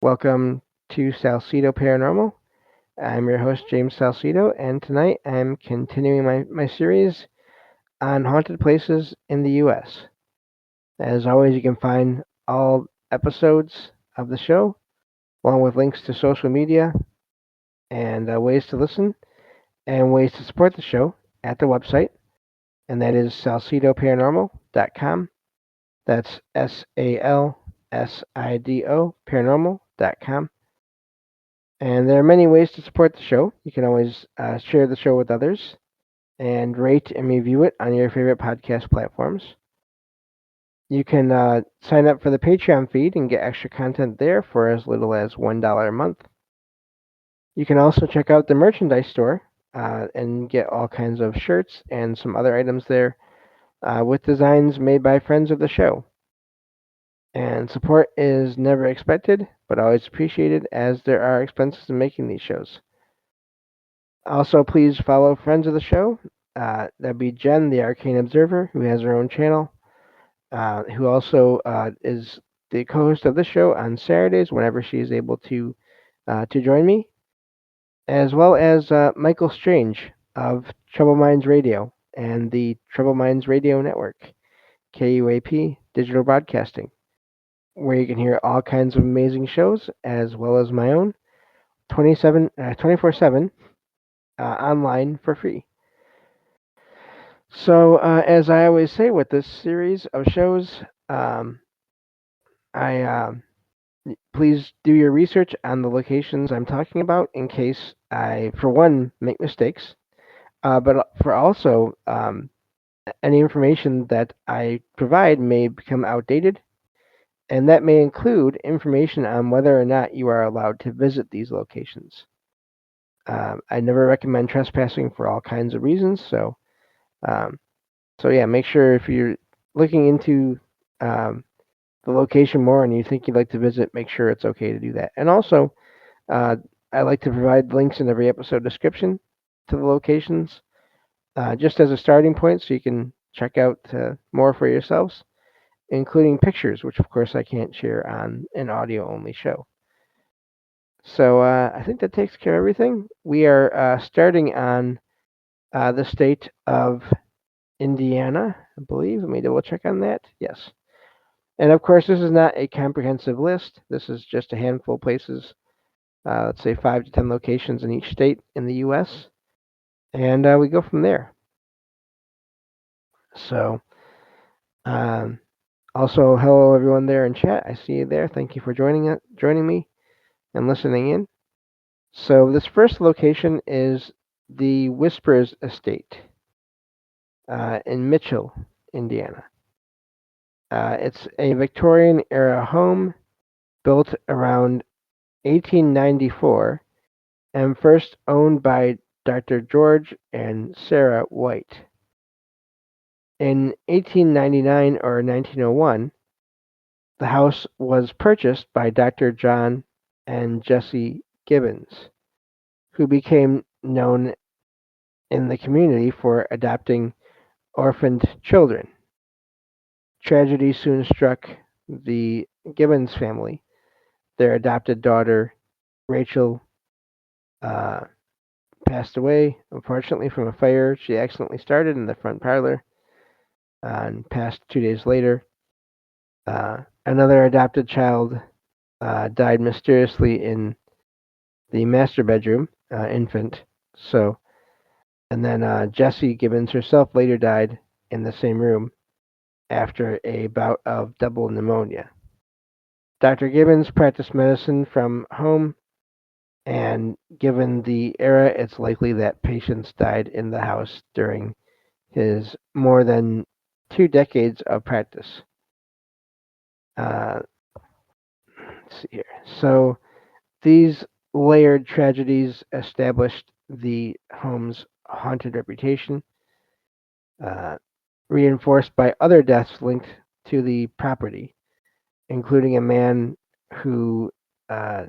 Welcome to Salsidoparanormal. I'm your host, James Salcido, and tonight I'm continuing my series on haunted places in the U.S. As always, you can find all episodes of the show, along with links to social media and ways to listen and ways to support the show at the website, and that is salsidoparanormal.com. That's SALSIDO paranormal.com. And there are many ways to support the show. You can always share the show with others and rate and review it on your favorite podcast platforms. You can sign up for the Patreon feed and get extra content there for as little as $1 a month. You can also check out the merchandise store and get all kinds of shirts and some other items there with designs made by friends of the show. And support is never expected, but always appreciated as there are expenses in making these shows. Also, please follow friends of the show. That'd be Jen, the Arcane Observer, who has her own channel, who also is the co-host of the show on Saturdays whenever she is able to join me, as well as Michael Strange of Trouble Minds Radio and the Trouble Minds Radio Network, KUAP Digital Broadcasting, where you can hear all kinds of amazing shows, as well as my own 24/7 online for free. So, as I always say with this series of shows, I please do your research on the locations I'm talking about in case I, for one, make mistakes, but for also any information that I provide may become outdated, and that may include information on whether or not you are allowed to visit these locations. I never recommend trespassing for all kinds of reasons, um, so yeah, make sure if you're looking into the location more and you think you'd like to visit, make sure it's okay to do that. And also, uh, I like to provide links in every episode description to the locations, just as a starting point, so you can check out more for yourselves, including pictures, which of course I can't share on an audio-only show. So I think that takes care of everything. We are starting on the state of Indiana, I believe. Let me double check on that. Yes. And of course, this is not a comprehensive list. This is just a handful of places, let's say 5 to 10 locations in each state in the U.S. And we go from there. So, um, also, hello everyone there in chat. I see you there. Thank you for joining me and listening in. So, this first location is the Whispers Estate in Mitchell, Indiana. It's a Victorian era home built around 1894 and first owned by Dr. George and Sarah White. In 1899 or 1901, the house was purchased by Dr. John and Jessie Gibbons, who became known in the community for adopting orphaned children. Tragedy soon struck the Gibbons family. Their adopted daughter, Rachel, uh, passed away, unfortunately, from a fire she accidentally started in the front parlor and passed 2 days later. Another adopted child died mysteriously in the master bedroom, infant. So, and then Jessie Gibbons herself later died in the same room after a bout of double pneumonia. Dr. Gibbons practiced medicine from home, and given the era, it's likely that patients died in the house during his more than 2 decades of practice. Uh, let's see here. So these layered tragedies established the home's haunted reputation, uh, reinforced by other deaths linked to the property, including a man who uh,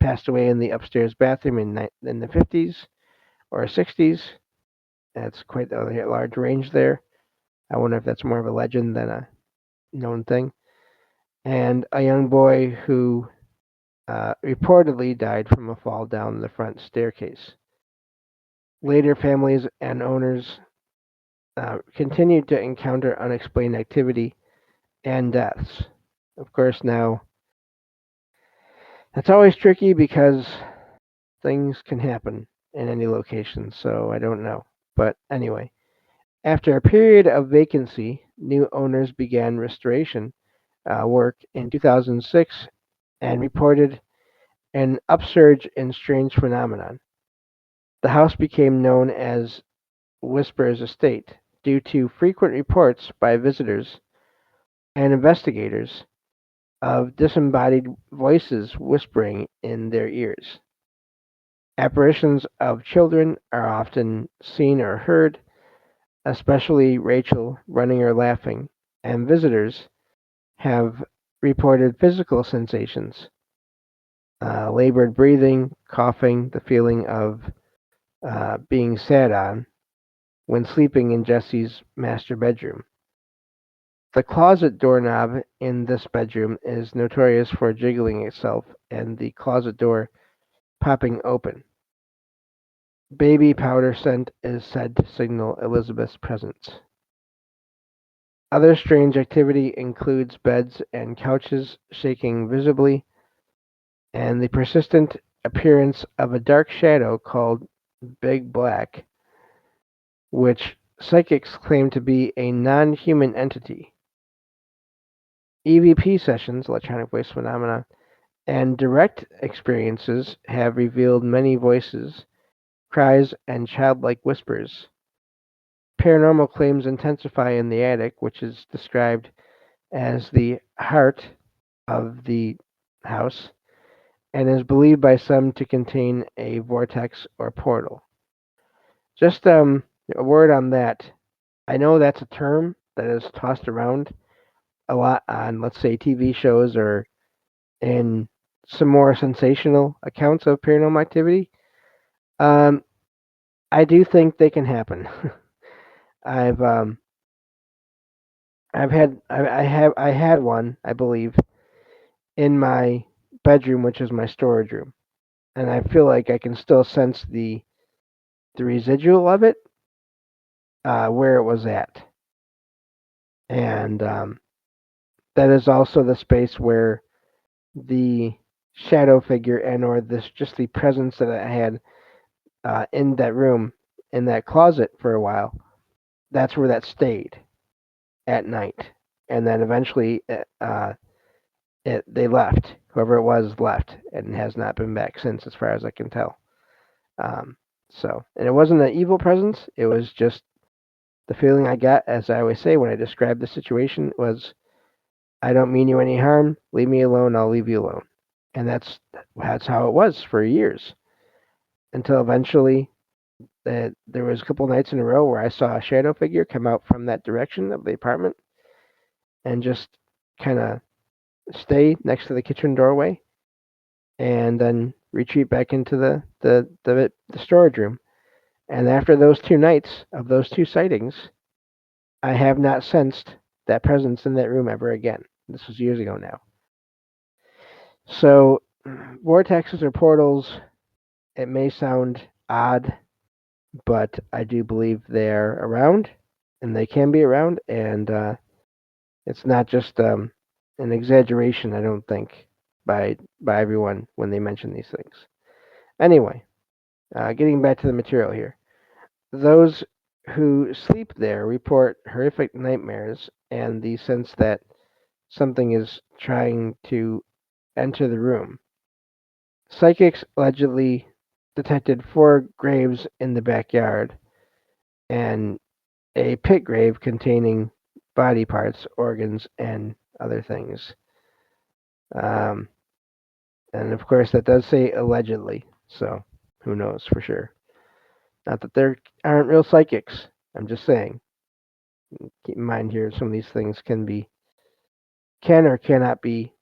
passed away in the upstairs bathroom in the 50s or 60s. That's quite a large range there. I wonder if that's more of a legend than a known thing. And a young boy who reportedly died from a fall down the front staircase. Later, families and owners continued to encounter unexplained activity and deaths. Of course, now that's always tricky because things can happen in any location, so I don't know. But anyway, after a period of vacancy, new owners began restoration work in 2006 and reported an upsurge in strange phenomenon. The house became known as Whisper's Estate due to frequent reports by visitors and investigators of disembodied voices whispering in their ears. Apparitions of children are often seen or heard, especially Rachel running or laughing, and visitors have reported physical sensations, labored breathing, coughing, the feeling of being sat on when sleeping in Jesse's master bedroom. The closet doorknob in this bedroom is notorious for jiggling itself and the closet door popping open. Baby powder scent is said to signal Elizabeth's presence. Other strange activity includes beds and couches shaking visibly, and the persistent appearance of a dark shadow called Big Black, which psychics claim to be a non human entity. EVP sessions, electronic voice phenomena, and direct experiences have revealed many voices, cries, and childlike whispers. Paranormal claims intensify in the attic, which is described as the heart of the house and is believed by some to contain a vortex or portal. Just a word on that. I know that's a term that is tossed around a lot on, let's say, TV shows or in some more sensational accounts of paranormal activity. Um, I do think they can happen. I've I had one, I believe, in my bedroom, which is my storage room, and I feel like I can still sense the residual of it where it was at, and that is also the space where the shadow figure and or this just the presence that I had in that room in that closet for a while. That's where that stayed at night, and then eventually they left. Whoever it was left and has not been back since, as far as I can tell. Um, and it wasn't an evil presence. It was just the feeling I got, as I always say when I describe the situation, was I don't mean you any harm. Leave me alone. I'll leave you alone. And that's how it was for years until eventually there was a couple nights in a row where I saw a shadow figure come out from that direction of the apartment and just kind of stay next to the kitchen doorway and then retreat back into the storage room. And after those 2 nights of those 2 sightings, I have not sensed that presence in that room ever again. This was years ago now. So, vortexes or portals, it may sound odd, but I do believe they're around, and they can be around, and it's not just an exaggeration. I don't think by everyone when they mention these things. Anyway, getting back to the material here, those who sleep there report horrific nightmares and the sense that something is trying to enter the room. Psychics allegedly detected 4 graves in the backyard and a pit grave containing body parts, organs, and other things. Um, and of course, that does say allegedly, so who knows for sure. Not that there aren't real psychics. I'm just saying. Keep in mind here, some of these things can or cannot be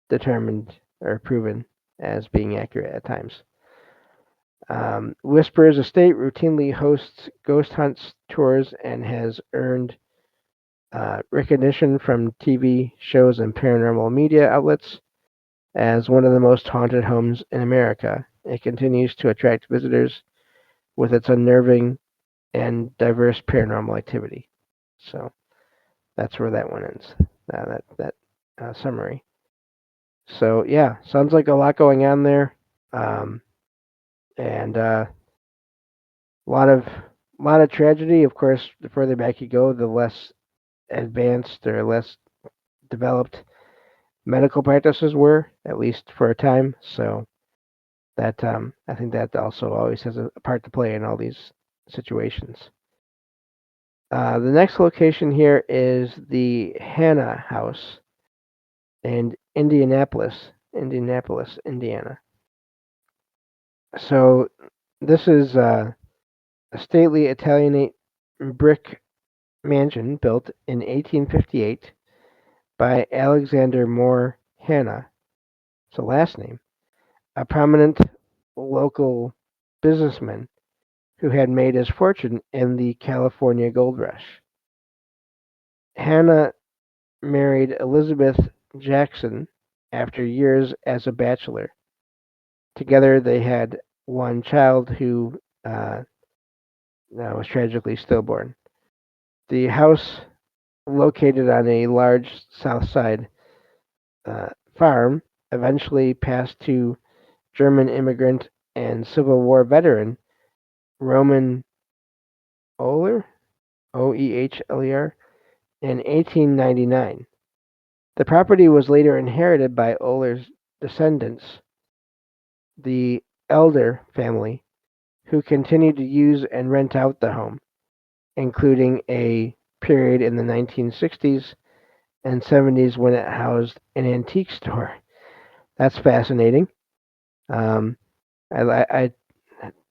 determined or proven as being accurate at times. Whisper's Estate routinely hosts ghost hunts, tours, and has earned recognition from TV shows and paranormal media outlets. As one of the most haunted homes in America, it continues to attract visitors with its unnerving and diverse paranormal activity. So that's where that one ends. That summary. So yeah, sounds like a lot going on there, um, and a lot of tragedy. Of course, the further back you go, the less advanced or less developed medical practices were, at least for a time. So that I think that also always has a part to play in all these situations. The next location here is the Hannah House in Indianapolis, Indiana. So this is a stately Italianate brick mansion built in 1858 by Alexander Moore Hanna. It's a last name, a prominent local businessman who had made his fortune in the California gold rush. Hanna married Elizabeth Jackson after years as a bachelor. Together they had one child who was tragically stillborn. The house, located on a large South Side farm, eventually passed to German immigrant and Civil War veteran Roman Ohler, Oehler, in 1899. The property was later inherited by Ohler's descendants, the Elder family, who continued to use and rent out the home, including a period in the 1960s and 70s when it housed an antique store. That's fascinating. Um, I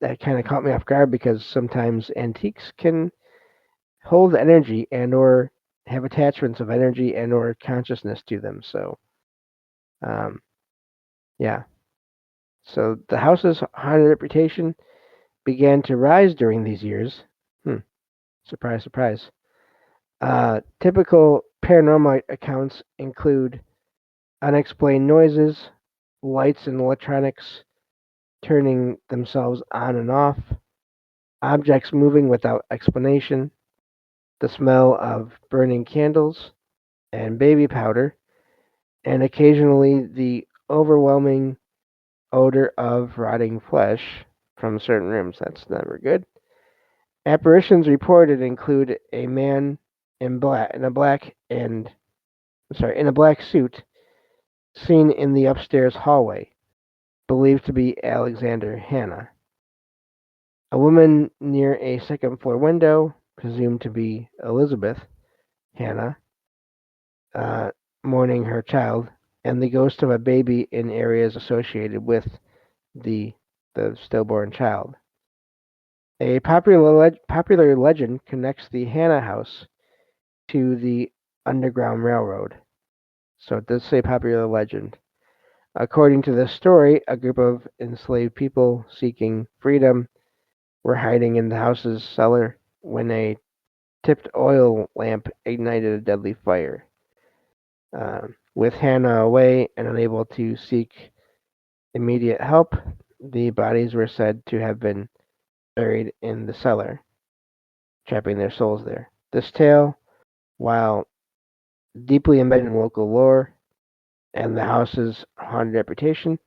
that kind of caught me off guard because sometimes antiques can hold energy and or have attachments of energy and or consciousness to them. So um, yeah. So the house's haunted reputation began to rise during these years. Hmm. Surprise, surprise. Typical paranormal accounts include unexplained noises, lights and electronics turning themselves on and off, objects moving without explanation, the smell of burning candles and baby powder, and occasionally the overwhelming odor of rotting flesh from certain rooms. That's never good. Apparitions reported include a man in a black suit seen in the upstairs hallway, believed to be Alexander Hanna. A woman near a second floor window, presumed to be Elizabeth Hanna, uh, mourning her child, and the ghost of a baby in areas associated with the the stillborn child. A popular legend connects the Hanna house to the Underground Railroad. So it does say popular legend. According to this story, a group of enslaved people seeking freedom were hiding in the house's cellar when a tipped oil lamp ignited a deadly fire. With Hannah away and unable to seek immediate help, the bodies were said to have been buried in the cellar, trapping their souls there. This tale, while deeply embedded in local lore and the house's haunted reputation,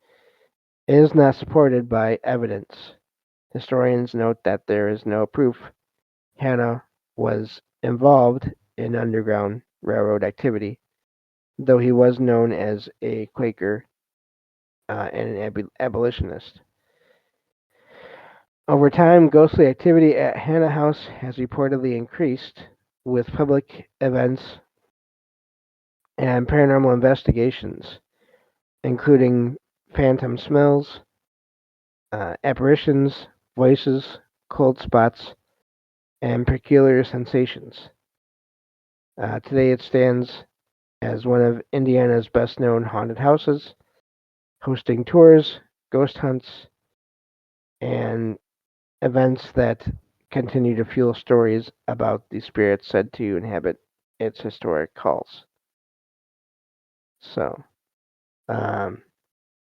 is not supported by evidence. Historians note that there is no proof Hannah was involved in Underground Railroad activity, though he was known as a Quaker and an abolitionist. Over time, ghostly activity at Hannah House has reportedly increased, with public events and paranormal investigations, including phantom smells, apparitions, voices, cold spots, and peculiar sensations. Today it stands as one of Indiana's best known haunted houses, hosting tours, ghost hunts, and events that continue to fuel stories about the spirits said to inhabit its historic halls. So, um,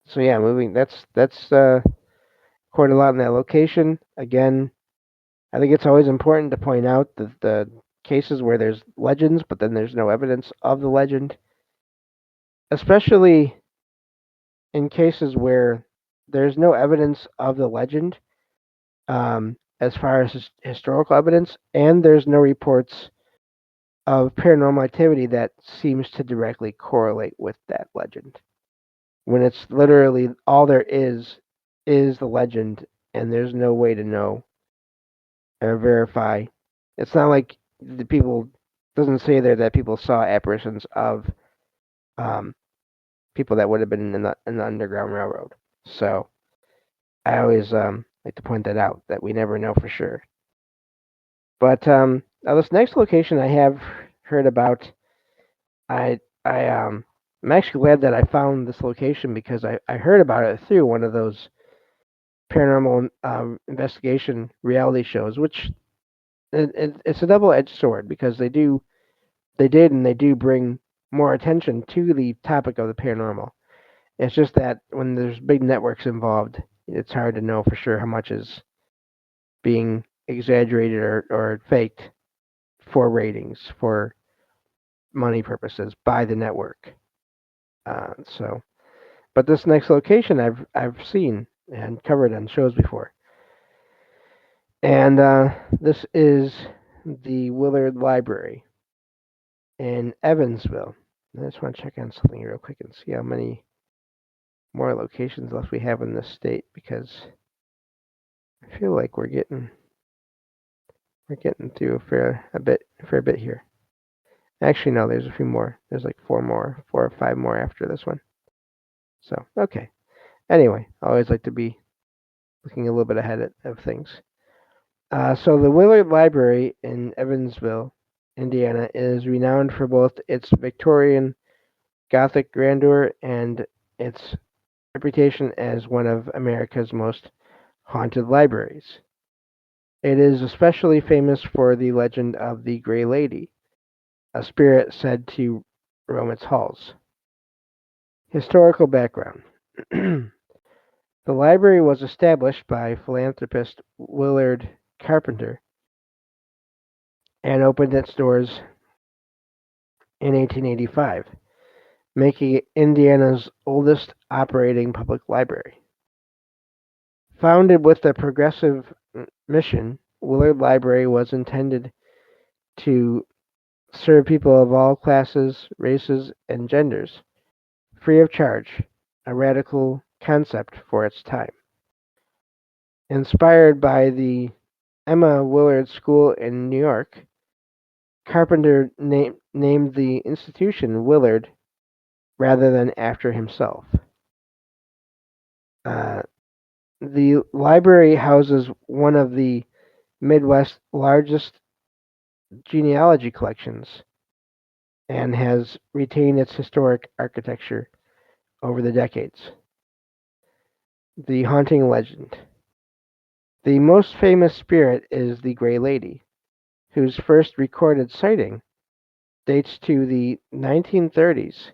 So yeah, moving. That's quite a lot in that location. Again, I think it's always important to point out that the cases where there's legends, but then there's no evidence of the legend, especially in cases where there's no evidence of the legend, as far as historical evidence, and there's no reports of paranormal activity that seems to directly correlate with that legend. When it's literally all there is the legend, and there's no way to know or verify. It's not like the people doesn't say there that people saw apparitions of um, people that would have been in the Underground Railroad. So I always like to point that out that we never know for sure. But now this next location I have heard about, I'm actually glad that I found this location because I heard about it through one of those paranormal investigation reality shows, which it's a double-edged sword because they do bring more attention to the topic of the paranormal. It's just that when there's big networks involved, it's hard to know for sure how much is being exaggerated or faked for ratings, for money purposes by the network. So, but this next location I've seen and covered on shows before, and this is the Willard Library in Evansville. I just want to check on something real quick and see how many more locations left we have in this state because I feel like we're getting through a fair bit here. Actually, no, there's a few more. There's like four or five more after this one. So okay. Anyway, I always like to be looking a little bit ahead of things. So the Willard Library in Evansville, Indiana, is renowned for both its Victorian Gothic grandeur and its reputation as one of America's most haunted libraries. It is especially famous for the legend of the Grey Lady, a spirit said to roam its halls. Historical background. The library was established by philanthropist Willard Carpenter and opened its doors in 1885, making it Indiana's oldest operating public library. Founded with a progressive mission, Willard Library was intended to serve people of all classes, races, and genders, free of charge, a radical concept for its time. Inspired by the Emma Willard School in New York, Carpenter named the institution Willard rather than after himself. Uh, the library houses one of the Midwest's largest genealogy collections and has retained its historic architecture over the decades. The haunting legend. The most famous spirit is the Grey Lady, whose first recorded sighting dates to the 1930s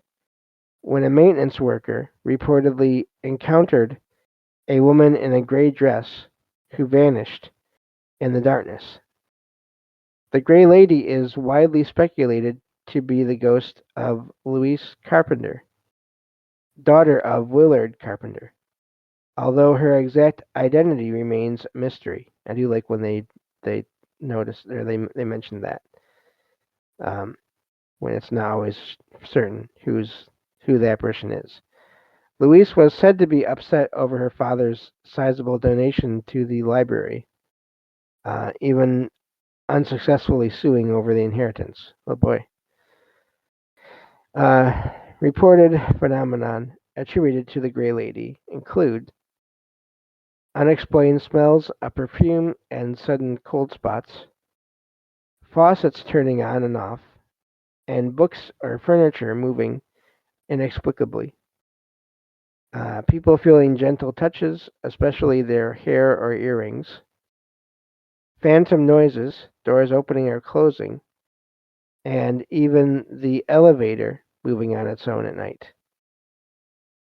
when a maintenance worker reportedly encountered a woman in a gray dress who vanished in the darkness. The Grey Lady is widely speculated to be the ghost of Louise Carpenter, daughter of Willard Carpenter, although her exact identity remains a mystery. I do like when they notice or they mention that when it's not always certain who that person is. Louise was said to be upset over her father's sizable donation to the library, even unsuccessfully suing over the inheritance. Oh boy. Uh, Reported phenomenon attributed to the Grey Lady include unexplained smells of perfume and sudden cold spots, faucets turning on and off, and books or furniture moving inexplicably. People feeling gentle touches, especially their hair or earrings. Phantom noises, doors opening or closing, and even the elevator moving on its own at night.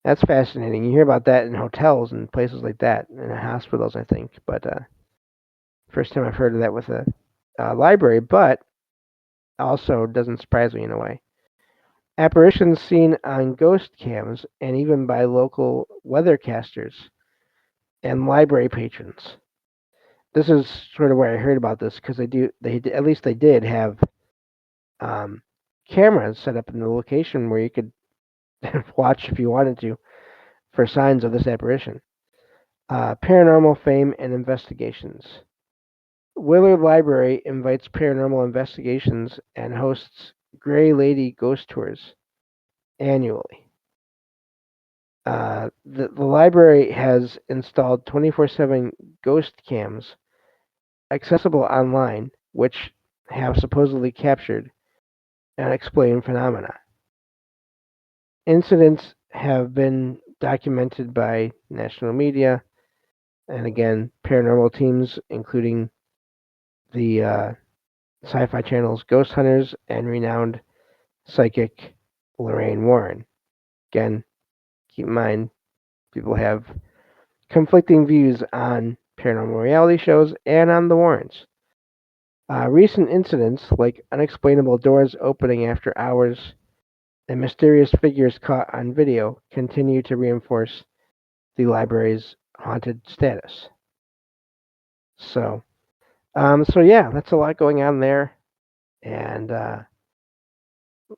That's fascinating. You hear about that in hotels and places like that, in hospitals, I think. But first time I've heard of that with a library, but also doesn't surprise me in a way. Apparitions seen on ghost cams and even by local weathercasters and library patrons. This is sort of where I heard about this because at least they did have um, cameras set up in the location where you could watch if you wanted to for signs of this apparition. Paranormal fame and investigations. Willard Library invites paranormal investigations and hosts Grey Lady ghost tours annually. The library has installed 24/7 ghost cams accessible online, which have supposedly captured unexplained phenomena. Incidents have been documented by national media and again paranormal teams, including the Sci-Fi Channel's Ghost Hunters and renowned psychic Lorraine Warren. Again, keep in mind people have conflicting views on paranormal reality shows and on the Warrens. Recent incidents like unexplainable doors opening after hours and mysterious figures caught on video continue to reinforce the library's haunted status. So yeah, that's a lot going on there. And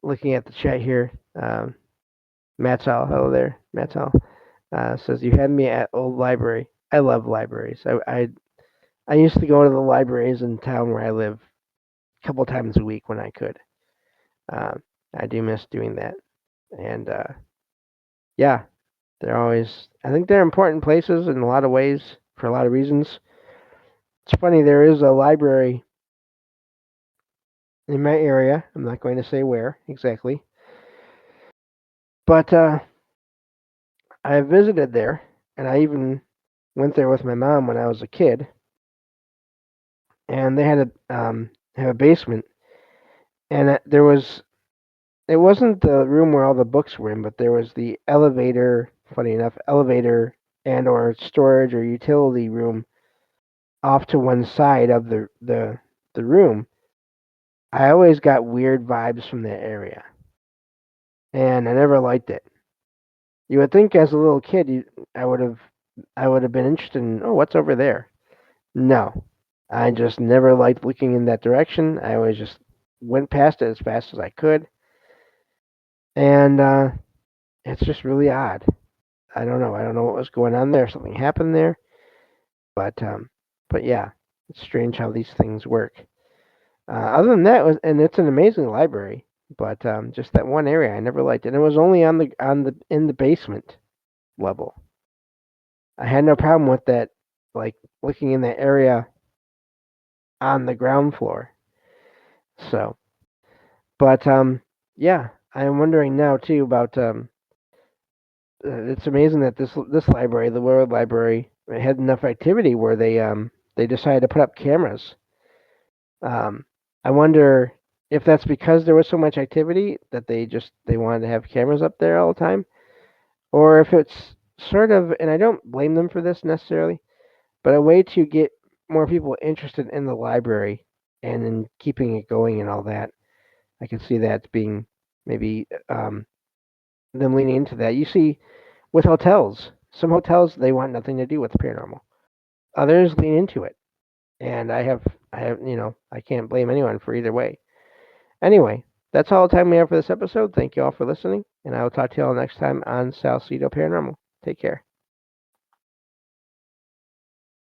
looking at the chat here, Mattel, hello there, Mattel, says you had me at old library. I love libraries. I used to go to the libraries in town where I live a couple times a week when I could. Um, I do miss doing that, and yeah, they're always. I think they're important places in a lot of ways for a lot of reasons. It's funny, there is a library in my area. I'm not going to say where exactly, but I visited there, and I even went there with my mom when I was a kid. And they had have a basement, and there was it wasn't the room where all the books were in, but there was the elevator. Funny enough, elevator and or storage or utility room off to one side of the room. I always got weird vibes from that area, and I never liked it. You would think as a little kid, I would have I would have been interested in what's over there. No, I just never liked looking in that direction. I always just went past it as fast as I could, and it's just really odd. I don't know. I don't know what was going on there. Something happened there, but um, but yeah, it's strange how these things work. Other than that, and it's an amazing library, but just that one area I never liked, and it was only on the in the basement level. I had no problem with that, like looking in that area on the ground floor. So, but yeah, I'm wondering now too about it's amazing that this library, the World Library, had enough activity where they decided to put up cameras. Um, I wonder if that's because there was so much activity that they wanted to have cameras up there all the time, or if it's sort of, and I don't blame them for this necessarily, but a way to get more people interested in the library and in keeping it going and all that. I can see that being maybe them leaning into that. You see, with hotels, some hotels they want nothing to do with the paranormal. Others lean into it, and I have I can't blame anyone for either way. Anyway, that's all the time we have for this episode. Thank you all for listening, and I will talk to you all next time on Salsidoparanormal. Take care.